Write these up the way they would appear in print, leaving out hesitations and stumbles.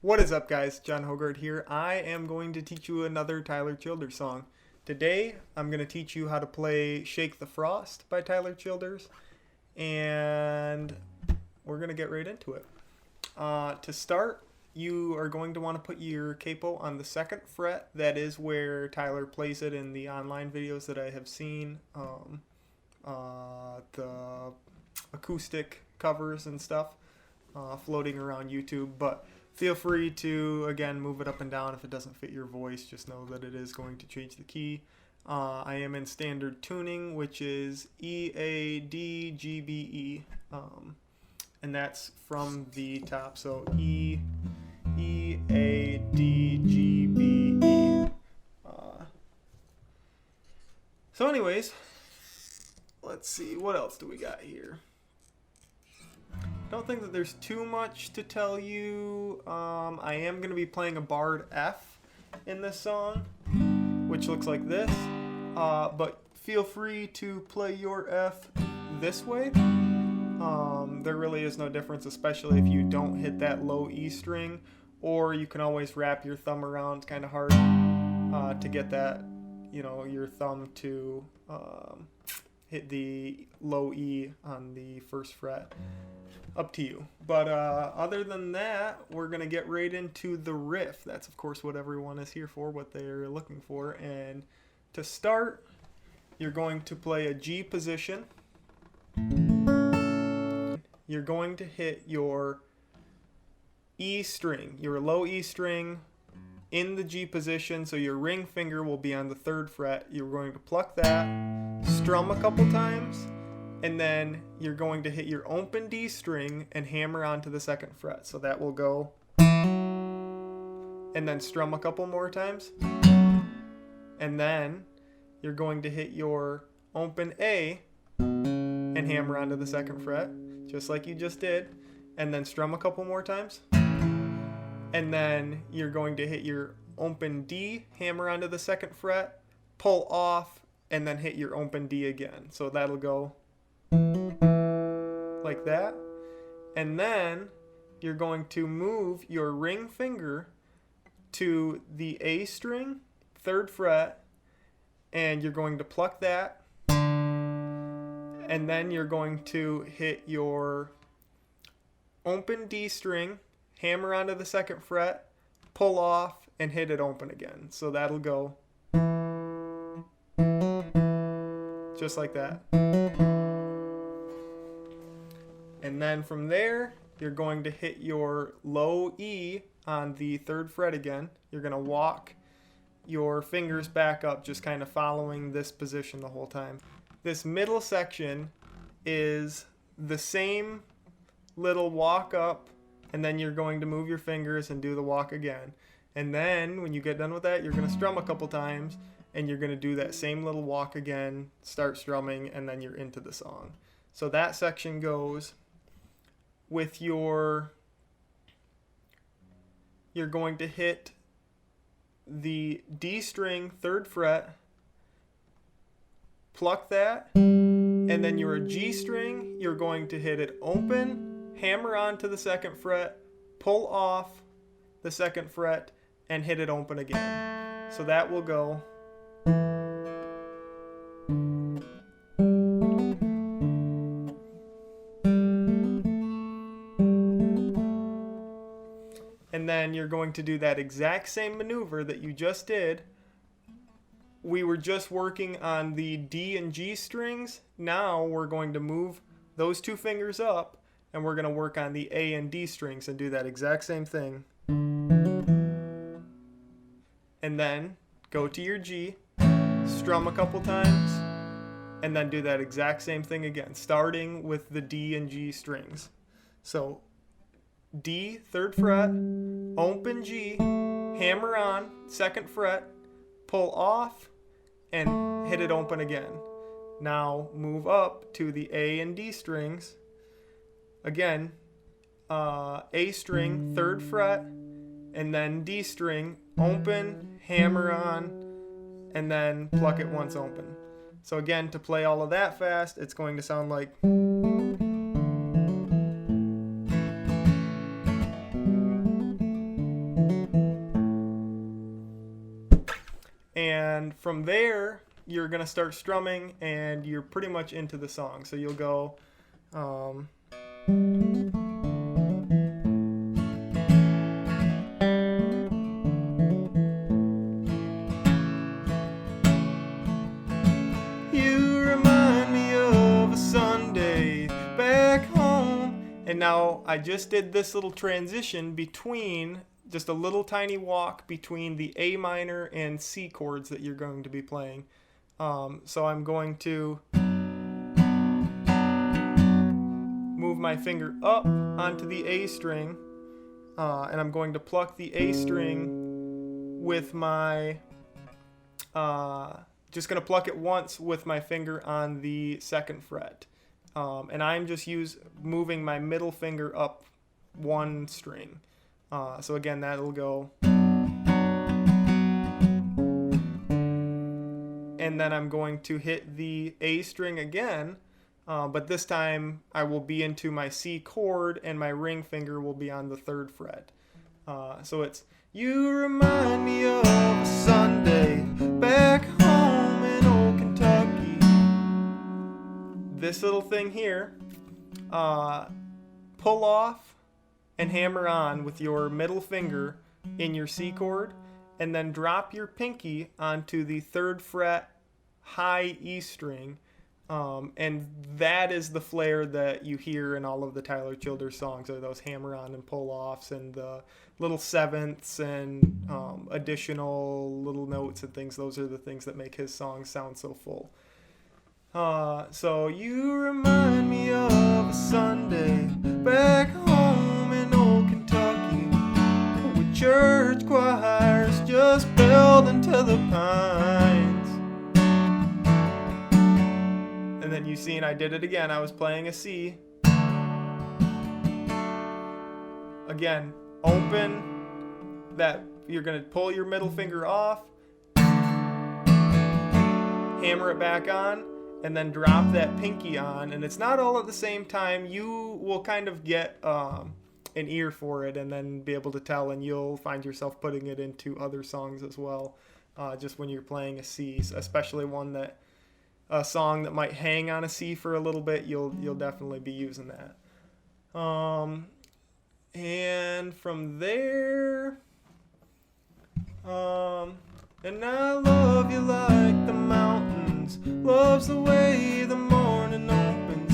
What is up, guys? Jon Hoggard here. I am going to teach you another Tyler Childers song. Today, I'm going to teach you how to play Shake the Frost by Tyler Childers, and we're going to get right into it. To start, you are going to want to put your capo on the 2nd fret. That is where Tyler plays it in the online videos that I have seen, the acoustic covers and stuff floating around YouTube, but feel free to, again, move it up and down if it doesn't fit your voice. Just know that it is going to change the key. I am in standard tuning, which is E, A, D, G, B, E. And that's from the top. So E, A, D, G, B, E. So anyways, let's see. What else do we got here? I don't think that there's too much to tell you. I am going to be playing a barred F in this song, which looks like this. But feel free to play your F this way. There really is no difference, especially if you don't hit that low E string. Or you can always wrap your thumb around kind of hard to get that, your thumb to hit the low E on the 1st fret. Up to you. But other than that, we're going to get right into the riff. That's, of course, what everyone is here for, what they're looking for. And to start, you're going to play a G position. You're going to hit your E string, your low E string in the G position, so your ring finger will be on the 3rd fret. You're going to pluck that, strum a couple times, and then you're going to hit your open D string and hammer onto the 2nd fret. So that will go, and then strum a couple more times. And then you're going to hit your open A and hammer onto the 2nd fret, just like you just did. And then strum a couple more times. And then you're going to hit your open D, hammer onto the 2nd fret, pull off, and then hit your open D again. So that'll go like that. And then you're going to move your ring finger to the A string, 3rd fret, and you're going to pluck that. And then you're going to hit your open D string, hammer onto the 2nd fret, pull off, and hit it open again. So that'll go just like that. And then from there, you're going to hit your low E on the 3rd fret again. You're going to walk your fingers back up, just kind of following this position the whole time. This middle section is the same little walk up, and then you're going to move your fingers and do the walk again. And then when you get done with that, you're going to strum a couple times, and you're going to do that same little walk again, start strumming, and then you're into the song. So that section goes with you're going to hit the D string, 3rd fret, pluck that, and then your G string, you're going to hit it open, hammer onto the 2nd fret, pull off the 2nd fret, and hit it open again. So that will go. And then you're going to do that exact same maneuver that you just did. We were just working on the D and G strings. Now we're going to move those 2 fingers up, and we're going to work on the A and D strings and do that exact same thing. And then go to your G, strum a couple times, and then do that exact same thing again, starting with the D and G strings. So D, 3rd fret, open G, hammer on, 2nd fret, pull off, and hit it open again. Now move up to the A and D strings. Again, A string, 3rd fret, and then D string, open, hammer on, and then pluck it once open. So again, to play all of that fast, it's going to sound like. And from there, you're going to start strumming, and you're pretty much into the song. So you'll go... You remind me of a Sunday back home. And now I just did this little transition between, just a little tiny walk between the A minor and C chords that you're going to be playing. So I'm going to move my finger up onto the A string, and I'm going to pluck the A string with my, just going to pluck it once with my finger on the 2nd fret. And I'm just moving my middle finger up one string. So again, that'll go. And then I'm going to hit the A string again, but this time I will be into my C chord, and my ring finger will be on the 3rd fret. So it's, you remind me of a Sunday back home in old Kentucky. This little thing here, pull off and hammer on with your middle finger in your C chord, and then drop your pinky onto the 3rd fret high E string, and that is the flair that you hear in all of the Tyler Childers songs, are those hammer on and pull offs and the little sevenths and additional little notes and things. Those are the things that make his songs sound so full. So you remind me of a Sunday back home in old Kentucky, with church choirs just belled into the pines. And then you see, and I did it again, I was playing a C. Again, open that, you're going to pull your middle finger off, hammer it back on, and then drop that pinky on. And it's not all at the same time. You will kind of get an ear for it, and then be able to tell, and you'll find yourself putting it into other songs as well, just when you're playing a C, especially a song that might hang on a C for a little bit. You'll definitely be using that. And from there, and I love you like the mountains, loves the way the morning opens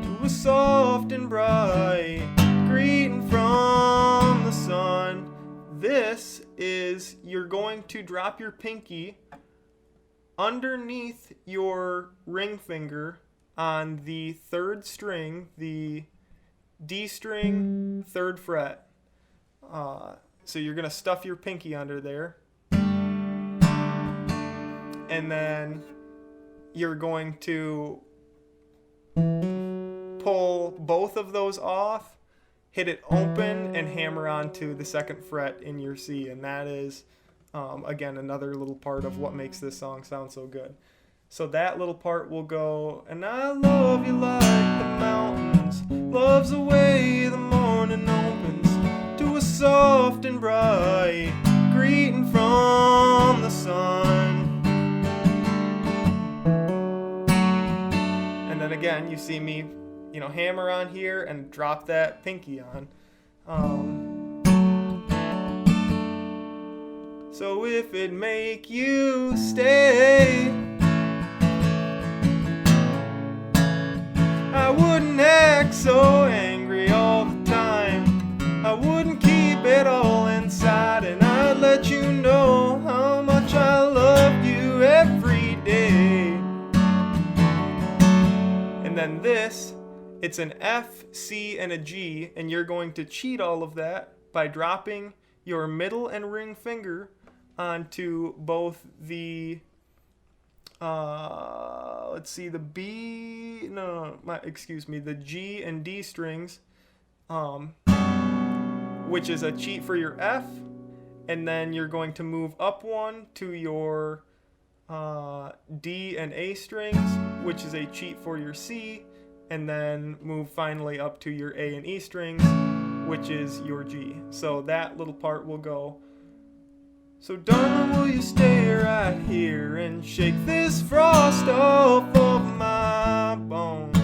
to a soft and bright greeting from the sun. This is, you're going to drop your pinky underneath your ring finger on the 3rd string, the D string, 3rd fret. So you're going to stuff your pinky under there. And then you're going to pull both of those off, hit it open, and hammer onto the 2nd fret in your C. And that is, again, another little part of what makes this song sound so good. So that little part will go, and I love you like the mountains, loves the way the morning opens to a soft and bright greeting from the sun. And then again, you see me, hammer on here and drop that pinky on. So if it make you stay, I wouldn't act so angry all the time. I wouldn't keep it all inside, and I'd let you know how much I love you every day. And then this, it's an F, C, and a G, and you're going to cheat all of that by dropping your middle and ring finger onto both the the G and D strings, which is a cheat for your F, and then you're going to move up one to your D and A strings, which is a cheat for your C, and then move finally up to your A and E strings, which is your G. So that little part will go, So darling, will you stay right here and shake this frost off of my bones?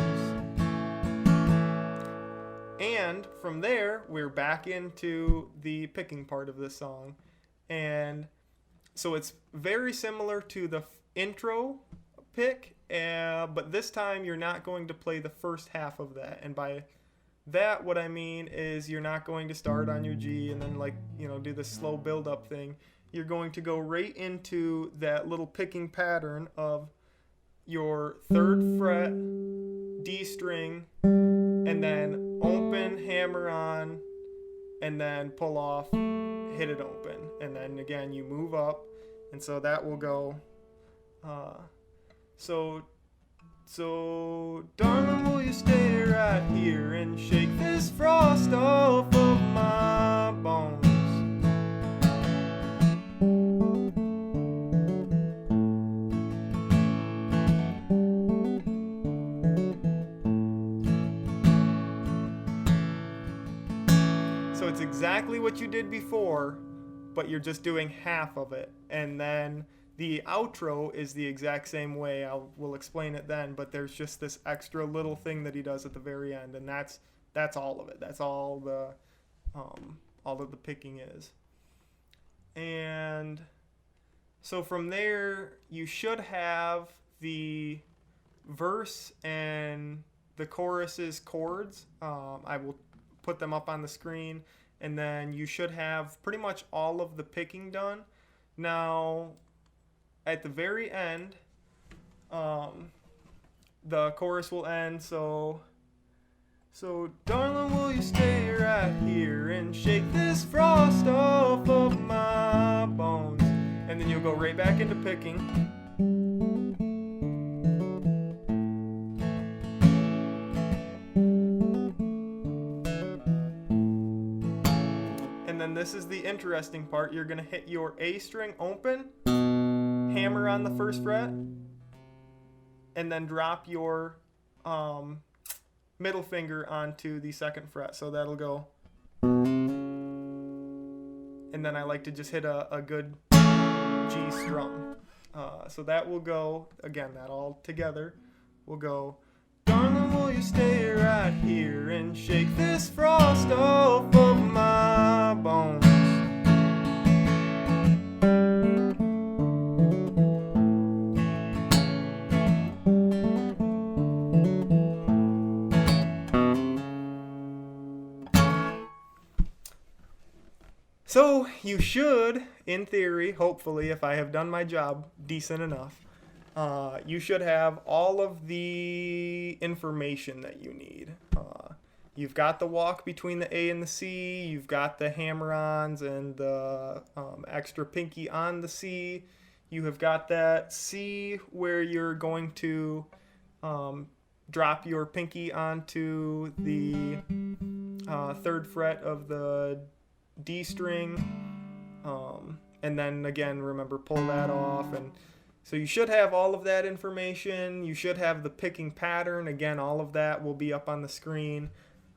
And from there, we're back into the picking part of this song. And so it's very similar to the intro pick, but this time you're not going to play the first half of that. And by that, what I mean is you're not going to start on your G and then do this slow build up thing. You're going to go right into that little picking pattern of your 3rd fret, D string, and then open, hammer on, and then pull off, hit it open. And then again, you move up. And so that will go, so darling, will you stay right here and shake this frost off of my bones? So it's exactly what you did before, but you're just doing half of it. And then the outro is the exact same way. We'll explain it then, but there's just this extra little thing that he does at the very end, and that's all of it. That's all of the picking is. And so from there, you should have the verse and the chorus's chords. I will put them up on the screen, and then you should have pretty much all of the picking done. Now, at the very end, the chorus will end, so darling, will you stay right here and shake this frost off of my bones? And then you'll go right back into picking. And then this is the interesting part. You're going to hit your A string open, hammer on the 1st fret, and then drop your middle finger onto the 2nd fret. So that'll go. And then I like to just hit a good G strum. So that will go, again, that all together will go, darling, will you stay right here and shake this frost off of my bones? So you should, in theory, hopefully, if I have done my job decent enough, you should have all of the information that you need. You've got the walk between the A and the C. You've got the hammer-ons and the extra pinky on the C. You have got that C where you're going to drop your pinky onto the 3rd fret of the D string, and then again, remember, pull that off. And so you should have all of that information. You should have the picking pattern. Again, all of that will be up on the screen.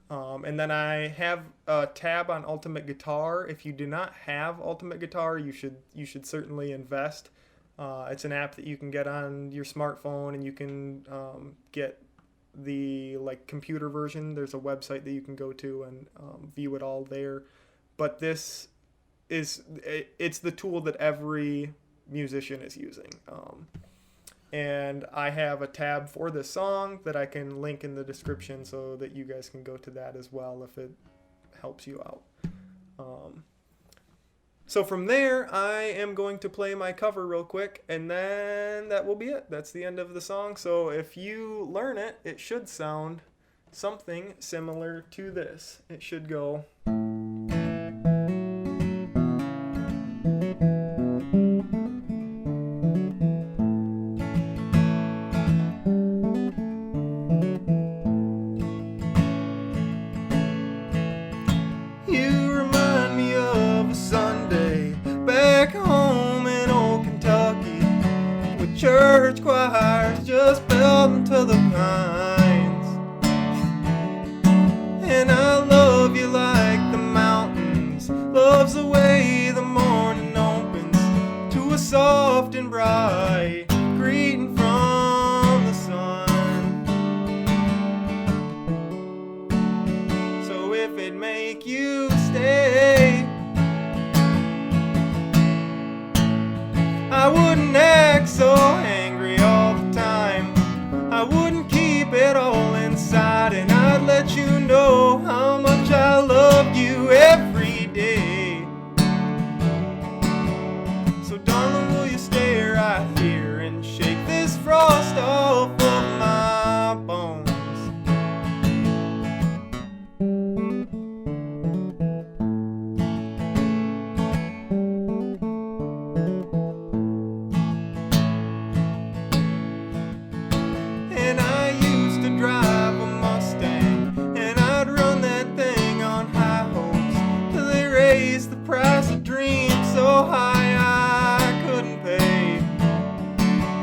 And then I have a tab on Ultimate Guitar. If you do not have Ultimate Guitar, you should certainly invest. It's an app that you can get on your smartphone, and you can get the computer version. There's a website that you can go to and view it all there. But it's the tool that every musician is using. And I have a tab for this song that I can link in the description so that you guys can go to that as well if it helps you out. So from there, I am going to play my cover real quick, and then that will be it. That's the end of the song. So if you learn it, it should sound something similar to this. It should go... Church choirs just belting to the pines, and I love you like the mountains loves the way the morning opens. soft and bright, greeting from the sun. So if it make you stay, I wouldn't act so angry all the time. I wouldn't keep it all inside, and I'd let you know how much I love you every day. So darling, will you stay right here and shake this frost off of my bones? And I used to drive a Mustang, and I'd run that thing on high hopes till they raised the price of dreams so high I couldn't pay.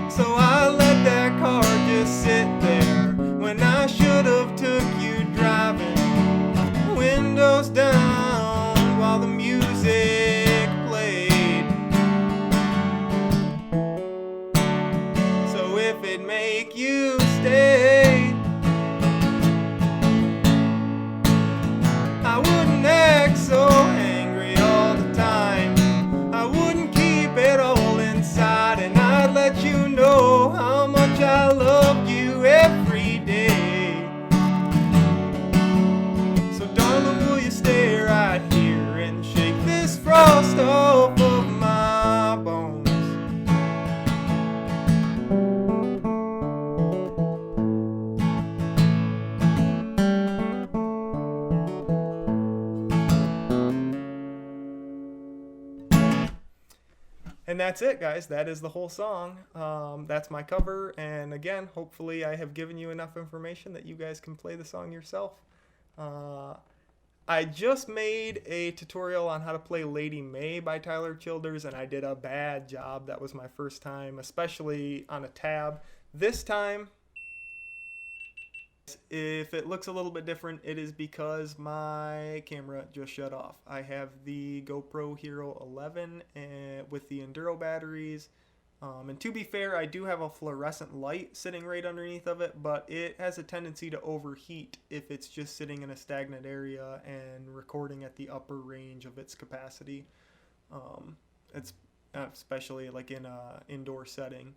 So I let that car just sit there when I should have took you driving, windows down while the music played. So if it make you stay, I wouldn't act so angry all the time. I wouldn't keep it all inside, and I'd let you know how much I love you every day. So darling, will you stay right here and shake this frost off of my bones? And that's it, guys. That is the whole song. That's my cover. And again, hopefully I have given you enough information that you guys can play the song yourself. I just made a tutorial on how to play Lady May by Tyler Childers, and I did a bad job. That was my first time, especially on a tab. This time, if it looks a little bit different, it is because my camera just shut off. I have the GoPro Hero 11 with the Enduro batteries. And to be fair, I do have a fluorescent light sitting right underneath of it, but it has a tendency to overheat if it's just sitting in a stagnant area and recording at the upper range of its capacity. It's especially like in a indoor setting.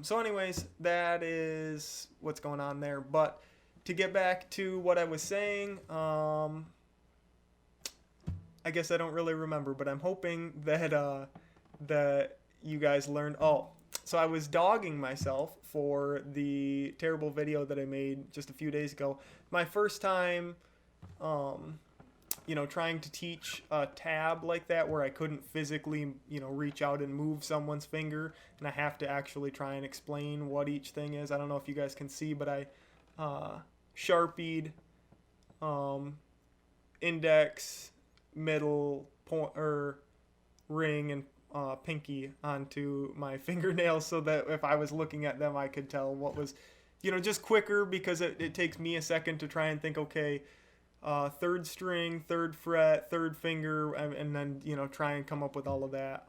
So anyways, that is what's going on there. But to get back to what I was saying, I guess I don't really remember, but I'm hoping that that you guys learned. Oh, so I was dogging myself for the terrible video that I made just a few days ago. My first time, trying to teach a tab like that where I couldn't physically, reach out and move someone's finger, and I have to actually try and explain what each thing is. I don't know if you guys can see, but I Sharpied index, middle, ring, and pinky onto my fingernails so that if I was looking at them, I could tell what was, just quicker, because it takes me a second to try and think, okay, third string, third fret, third finger, and then, try and come up with all of that.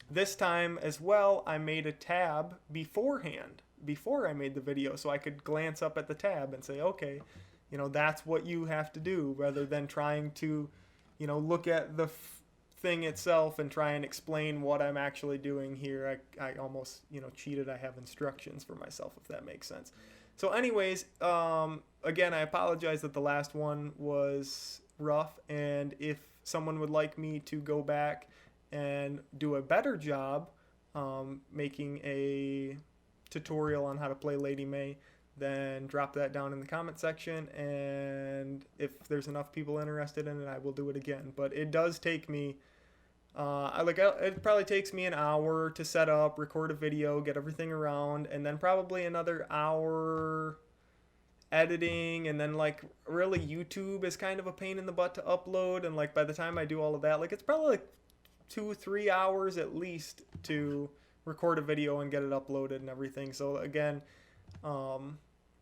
This time as well, I made a tab beforehand, before I made the video, so I could glance up at the tab and say, okay, that's what you have to do, rather than trying to, look at the thing itself and try and explain what I'm actually doing here. I almost, cheated. I have instructions for myself, if that makes sense. So anyways, again, I apologize that the last one was rough, and if someone would like me to go back and do a better job making a tutorial on how to play Lady May, then drop that down in the comment section, and if there's enough people interested in it, I will do it again. But it does take me it probably takes me an hour to set up, record a video, get everything around, and then probably another hour editing, and then really YouTube is kind of a pain in the butt to upload, and by the time I do all of that, it's probably 2-3 hours at least to record a video and get it uploaded and everything. So again,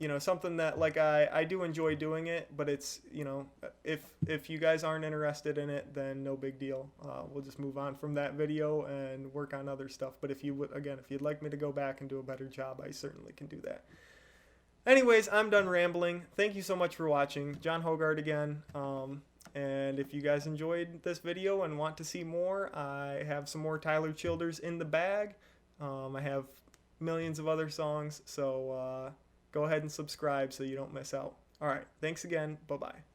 you know, something that like I do enjoy doing it, but it's, you know, if you guys aren't interested in it, then no big deal. We'll just move on from that video and work on other stuff. But if you would, again, if you'd like me to go back and do a better job, I certainly can do that. Anyways, I'm done rambling. Thank you so much for watching. Jon Hoggard again. And if you guys enjoyed this video and want to see more, I have some more Tyler Childers in the bag. I have millions of other songs, so go ahead and subscribe so you don't miss out. All right, thanks again. Bye-bye.